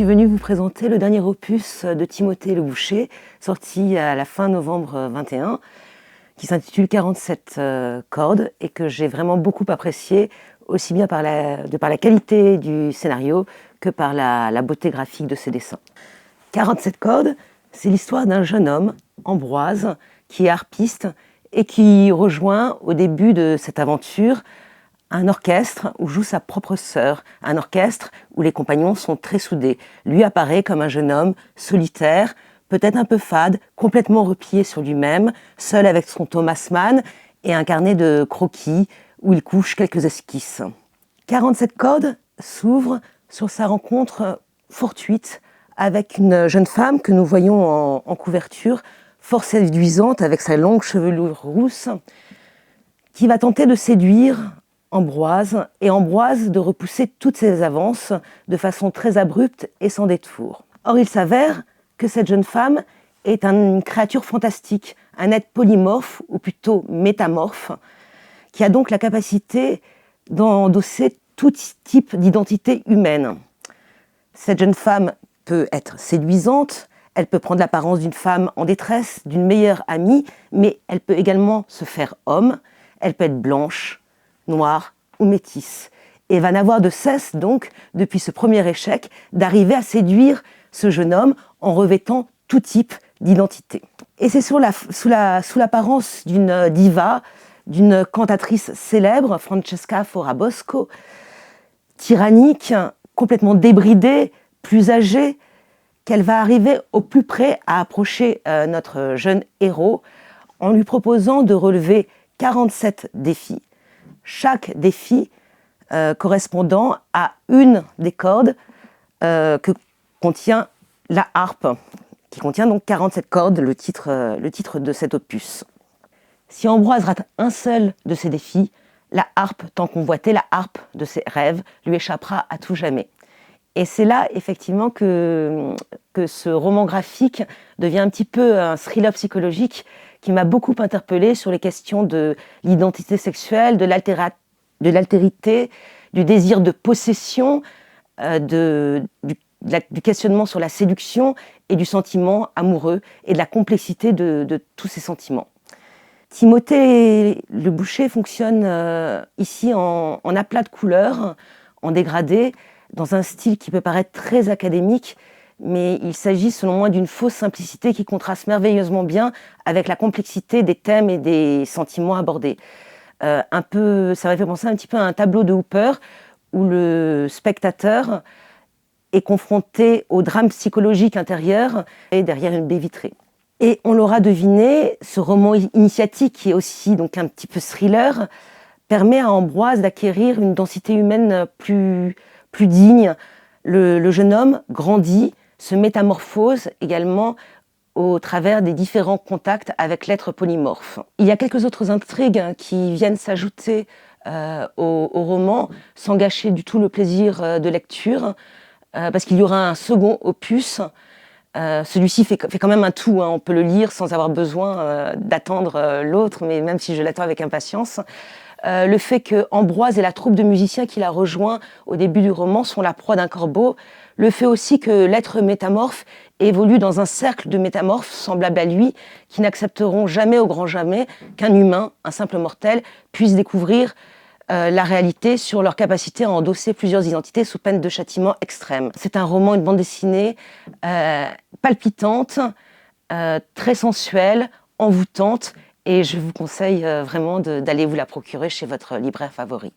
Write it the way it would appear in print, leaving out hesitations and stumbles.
suis venue vous présenter le dernier opus de Timothée Le Boucher, sorti à la fin novembre 21, qui s'intitule 47 cordes et que j'ai vraiment beaucoup apprécié, aussi bien par la qualité du scénario que par la beauté graphique de ses dessins. 47 cordes, c'est l'histoire d'un jeune homme, Ambroise, qui est harpiste et qui rejoint au début de cette aventure un orchestre où joue sa propre sœur, un orchestre où les compagnons sont très soudés. Lui apparaît comme un jeune homme solitaire, peut-être un peu fade, complètement replié sur lui-même, seul avec son Thomas Mann et un carnet de croquis où il couche quelques esquisses. 47 cordes s'ouvre sur sa rencontre fortuite avec une jeune femme que nous voyons en couverture, fort séduisante avec sa longue chevelure rousse, qui va tenter de séduire Ambroise, et Ambroise de repousser toutes ses avances de façon très abrupte et sans détour. Or, il s'avère que cette jeune femme est une créature fantastique, un être polymorphe, ou plutôt métamorphe, qui a donc la capacité d'endosser tout type d'identité humaine. Cette jeune femme peut être séduisante, elle peut prendre l'apparence d'une femme en détresse, d'une meilleure amie, mais elle peut également se faire homme, elle peut être blanche, noire ou métisse, et va n'avoir de cesse donc, depuis ce premier échec, d'arriver à séduire ce jeune homme en revêtant tout type d'identité. Et c'est sous l'apparence d'une diva, d'une cantatrice célèbre, Francesca Forabosco, tyrannique, complètement débridée, plus âgée, qu'elle va arriver au plus près à approcher notre jeune héros en lui proposant de relever 47 défis. Chaque défi correspondant à une des cordes que contient la harpe, qui contient donc 47 cordes, le titre de cet opus. Si Ambroise rate un seul de ces défis, la harpe tant convoitée, la harpe de ses rêves, lui échappera à tout jamais. Et c'est là, effectivement, que ce roman graphique devient un petit peu un thriller psychologique qui m'a beaucoup interpellée sur les questions de l'identité sexuelle, de l'altérité, du désir de possession, du questionnement sur la séduction et du sentiment amoureux et de la complexité de tous ces sentiments. Timothée Le Boucher fonctionne ici en aplat de couleurs, en dégradé, dans un style qui peut paraître très académique, mais il s'agit selon moi d'une fausse simplicité qui contraste merveilleusement bien avec la complexité des thèmes et des sentiments abordés. Ça m'a fait penser un petit peu à un tableau de Hooper où le spectateur est confronté au drame psychologique intérieur et derrière une baie vitrée. Et on l'aura deviné, ce roman initiatique qui est aussi donc un petit peu thriller permet à Ambroise d'acquérir une densité humaine plus digne. Le jeune homme grandit, se métamorphose également au travers des différents contacts avec l'être polymorphe. Il y a quelques autres intrigues qui viennent s'ajouter au roman, sans gâcher du tout le plaisir de lecture, parce qu'il y aura un second opus. Celui-ci fait quand même un tout, on peut le lire sans avoir besoin d'attendre l'autre, mais même si je l'attends avec impatience. Le fait que Ambroise et la troupe de musiciens qu'il a rejoint au début du roman sont la proie d'un corbeau, le fait aussi que l'être métamorphe évolue dans un cercle de métamorphes semblables à lui, qui n'accepteront jamais au grand jamais qu'un humain, un simple mortel, puisse découvrir la réalité sur leur capacité à endosser plusieurs identités sous peine de châtiment extrême. C'est un roman, une bande dessinée palpitante, très sensuelle, envoûtante, et je vous conseille vraiment d'aller vous la procurer chez votre libraire favori.